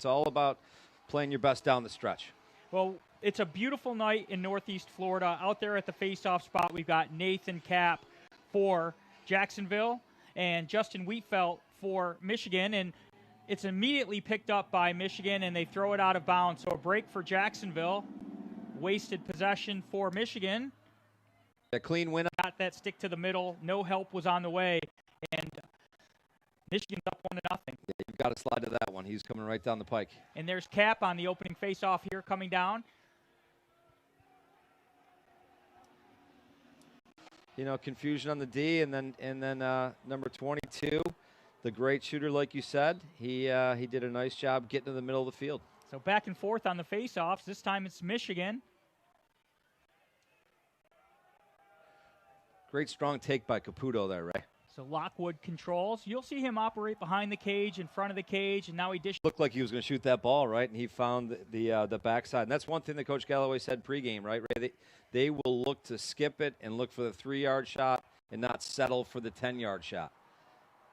It's all about playing your best down the stretch. Well, it's a beautiful night in Northeast Florida. Out there at the face-off spot, we've got Nathan Kapp for Jacksonville and Justin Wietfeldt for Michigan. And it's immediately picked up by Michigan, and they throw it out of bounds. So a break for Jacksonville. Wasted possession for Michigan. A clean win. Got that stick to the middle. No help was on the way. And Michigan's up 1-0. Yeah, you've got to slide to that one. He's coming right down the pike. And there's Kapp on the opening face-off here coming down. You know, confusion on the D, and then number 22, the great shooter, like you said. He did a nice job getting to the middle of the field. So back and forth on the face-offs. This time it's Michigan. Great strong take by Caputo there, Ray. So Lockwood controls. You'll see him operate behind the cage, in front of the cage, and now he dishes. Looked like he was going to shoot that ball, right? And he found the backside. And that's one thing that Coach Galloway said pregame, right, Ray? They will look to skip it and look for the 3-yard shot and not settle for the 10-yard shot.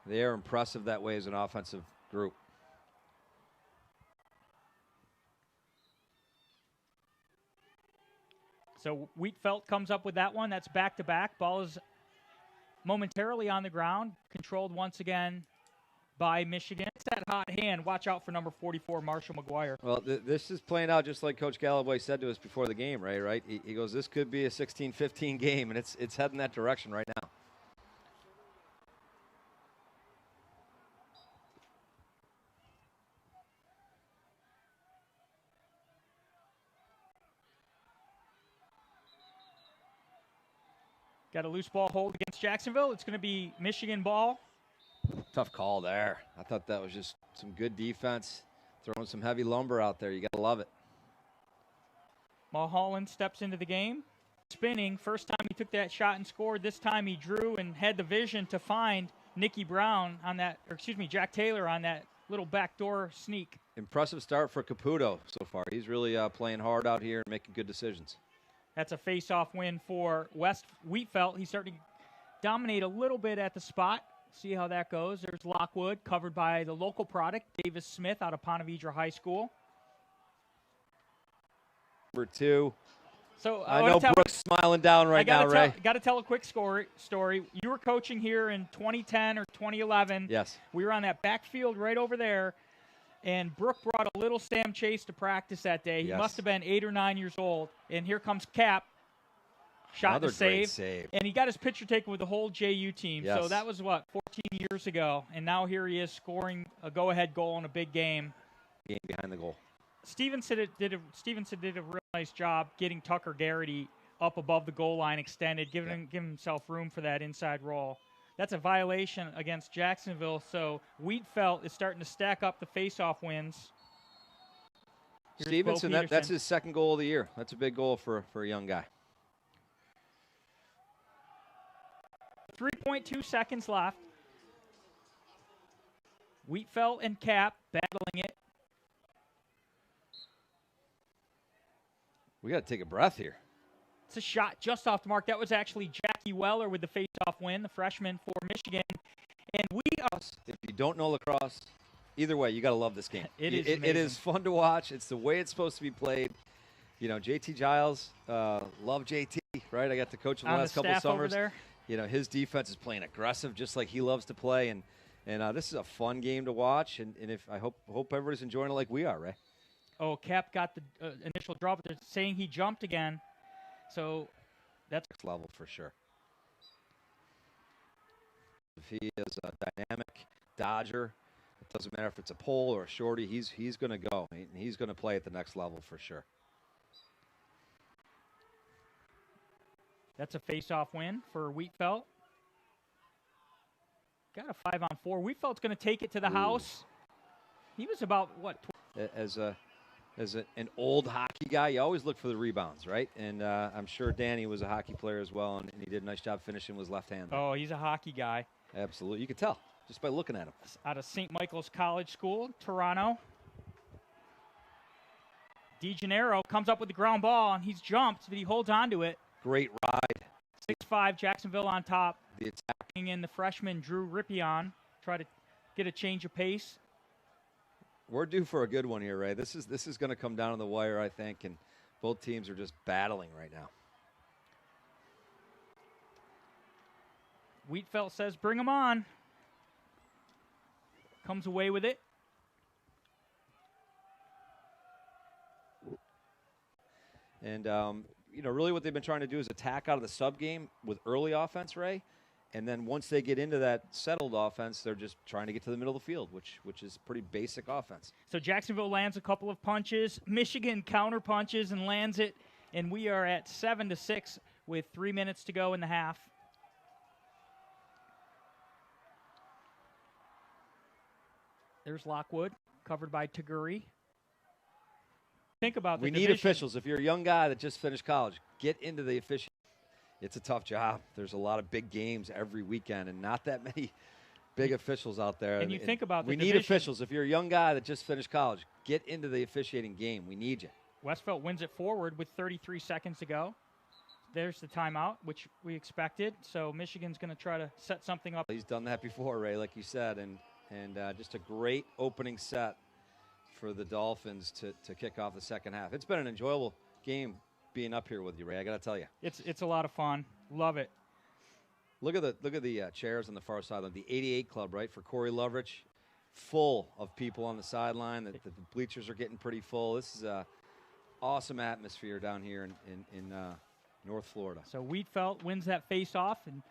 They are impressive that way as an offensive group. So Wietfeldt comes up with that one. That's back-to-back. Ball is momentarily on the ground, controlled once again by Michigan. It's that hot hand. Watch out for number 44, Marshall McGuire. Well, this is playing out just like Coach Galloway said to us before the game, Ray, right? He goes, this could be a 16-15 game, and it's heading that direction right now. Got a loose ball hold against Jacksonville. It's going to be Michigan ball. Tough call there. I thought that was just some good defense. Throwing some heavy lumber out there. You got to love it. Mulholland steps into the game. Spinning. First time he took that shot and scored. This time he drew and had the vision to find Nicky Brown on that, or excuse me, Jack Taylor on that little backdoor sneak. Impressive start for Caputo so far. He's really playing hard out here and making good decisions. That's a face-off win for West Wietfeldt. He's starting to dominate a little bit at the spot. See how that goes. There's Lockwood, covered by the local product, Davis Smith out of Ponte Vedra High School. Number 2. So I know Brooke's smiling down right now, Ray. Got to tell a quick story. You were coaching here in 2010 or 2011. Yes. We were on that backfield right over there, and Brooke brought a little Sam Chase to practice that day. He must have been 8 or 9 years old. And here comes Kapp. Shot to save. And he got his picture taken with the whole JU team. Yes. So that was, 14 years ago. And now here he is scoring a go-ahead goal in a big game. Game behind the goal. Stevenson did a real nice job getting Tucker Garrity up above the goal line, extended, giving himself room for that inside roll. That's a violation against Jacksonville. So Wietfeldt is starting to stack up the face-off wins. Here's Stevenson, that's his second goal of the year. That's a big goal for a young guy. 3.2 seconds left. Wietfeldt and Kapp battling it. We got to take a breath here. It's a shot just off the mark. That was actually Jackie Weller with the face-off win, the freshman for Michigan. And if you don't know lacrosse, either way, you got to love this game. It is fun to watch. It's the way it's supposed to be played. You know, JT Giles, love JT, right? I got to coach him the last couple of summers. Over there. You know, his defense is playing aggressive, just like he loves to play, and this is a fun game to watch. And if I hope everybody's enjoying it like we are, Ray. Oh, Kapp got the initial draw, but they're saying he jumped again. So that's next level for sure. If he is a dynamic dodger, it doesn't matter if it's a pole or a shorty, he's going to go. And he's going to play at the next level for sure. That's a face-off win for Wietfeldt. Got a 5-on-4. Wietfeldt's going to take it to the house. He was about, what? As an old hockey guy, you always look for the rebounds, right? And I'm sure Danny was a hockey player as well, and he did a nice job finishing with his left hand. Oh, he's a hockey guy. Absolutely. You could tell just by looking at him. Out of St. Michael's College School, Toronto. DeGennaro comes up with the ground ball, and he's jumped, but he holds on to it. Great ride. 6'5", Jacksonville on top. The attack. In the freshman Drew Rippeon. Try to get a change of pace. We're due for a good one here, Ray. This is going to come down to the wire, I think, and both teams are just battling right now. Wietfeldt says, bring them on. Comes away with it. And, really what they've been trying to do is attack out of the sub game with early offense, Ray. And then once they get into that settled offense, they're just trying to get to the middle of the field, which is pretty basic offense. So Jacksonville lands a couple of punches. Michigan counter punches and lands it. And we are at 7-6 with 3 minutes to go in the half. There's Lockwood, covered by Taguri. Think about the We need officials. If you're a young guy that just finished college, get into the official. It's a tough job. There's a lot of big games every weekend and not that many big officials out there. And you think about the we need officials. If you're a young guy that just finished college, get into the officiating game. We need you. Westfeldt wins it forward with 33 seconds to go. There's the timeout, which we expected. So Michigan's going to try to set something up. He's done that before, Ray, like you said, and just a great opening set for the Dolphins to kick off the second half. It's been an enjoyable game being up here with you, Ray. I got to tell you, it's a lot of fun. Love it. Look at the chairs on the far sideline. The 88 Club, right, for Corey Lovrich, full of people on the sideline. The bleachers are getting pretty full. This is a awesome atmosphere down here in North Florida. So Wietfeldt wins that face-off, and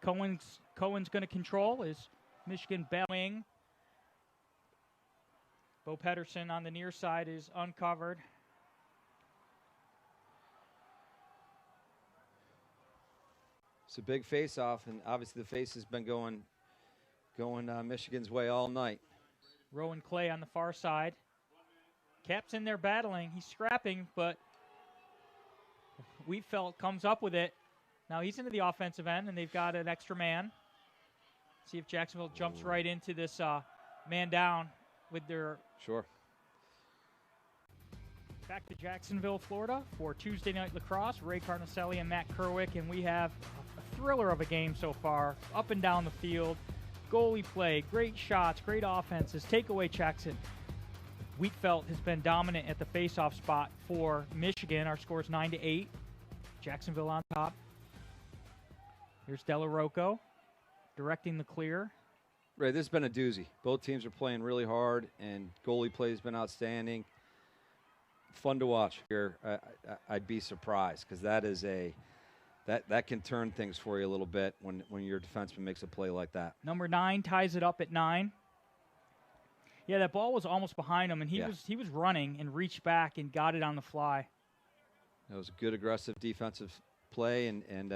Cohen's going to control his Michigan wing. Bo Pedersen on the near side is uncovered. It's a big face-off, and obviously the face has been going Michigan's way all night. Rowan Clay on the far side. Kapp's in there battling. He's scrapping, but Wietfeldt comes up with it. Now he's into the offensive end, and they've got an extra man. See if Jacksonville jumps right into this man down with their... Sure. Back to Jacksonville, Florida for Tuesday Night Lacrosse. Ray Carnicelli and Matt Kerwick, and we have a thriller of a game so far. Up and down the field. Goalie play, great shots, great offenses, takeaway checks. And Wietfeldt has been dominant at the face-off spot for Michigan. Our score is 9-8. Jacksonville on top. Here's Della Rocco directing the clear. Ray, this has been a doozy. Both teams are playing really hard, and goalie play has been outstanding. Fun to watch here. I'd be surprised because that can turn things for you a little bit when your defenseman makes a play like that. Number 9 ties it up at 9. Yeah, that ball was almost behind him, and he was running and reached back and got it on the fly. That was a good aggressive defensive play and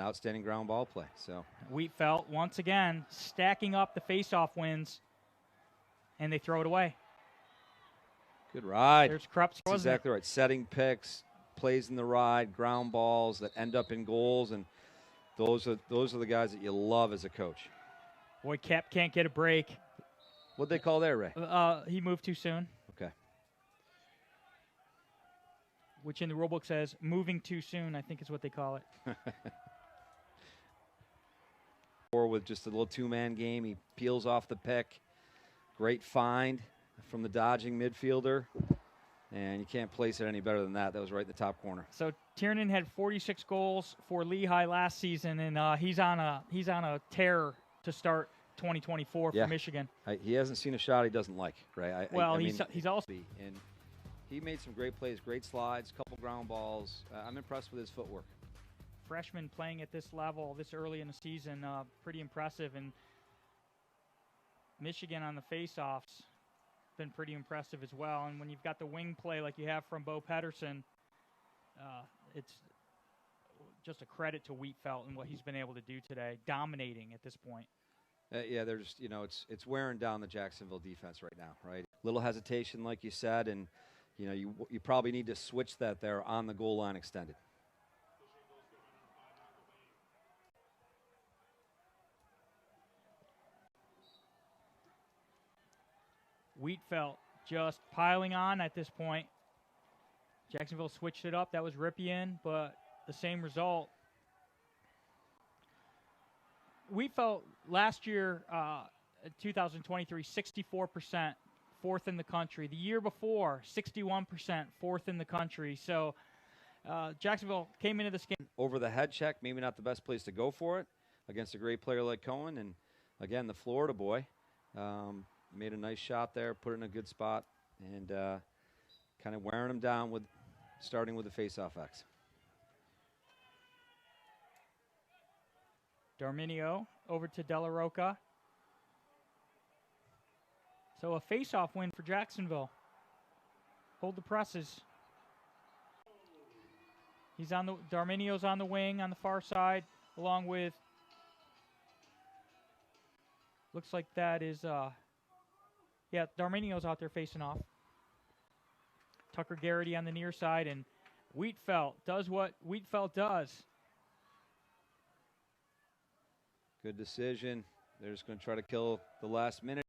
outstanding ground ball play. So Wietfeldt once again stacking up the face-off wins, and they throw it away. Good ride. There's Krups. That's exactly right. Setting picks, plays in the ride, ground balls that end up in goals, and those are the guys that you love as a coach. Boy, Kapp can't get a break. What'd they call there, Ray? He moved too soon. Okay. Which in the rulebook says moving too soon, I think is what they call it. Or with just a little two-man game, he peels off the pick. Great find from the dodging midfielder. And you can't place it any better than that. That was right in the top corner. So Tiernan had 46 goals for Lehigh last season, and he's on a tear to start 2024 for Michigan. He hasn't seen a shot he doesn't like, right? He's also... And he made some great plays, great slides, couple ground balls. I'm impressed with his footwork. Freshman playing at this level this early in the season, pretty impressive. And Michigan on the face-offs been pretty impressive as well. And when you've got the wing play like you have from Bo Pedersen, it's just a credit to Wietfeldt and what he's been able to do today, dominating at this point. There's it's wearing down the Jacksonville defense right now, right? Little hesitation, like you said, and you probably need to switch that there on the goal line extended. Wietfeldt just piling on at this point. Jacksonville switched it up. That was Rippeon, but the same result. Wietfeldt last year, 2023, 64% fourth in the country. The year before, 61%, fourth in the country. So Jacksonville came into this game. Over the head check, maybe not the best place to go for it against a great player like Cohen. And again, the Florida boy made a nice shot there, put it in a good spot, and kind of wearing him down with starting with the face-off X. Darminio over to De La Roca. So a face-off win for Jacksonville. Hold the presses. Darminio's on the wing on the far side, along with, looks like that is, Darminio's out there facing off. Tucker Garrity on the near side, and Wietfeldt does what Wietfeldt does. Good decision. They're just going to try to kill the last minute.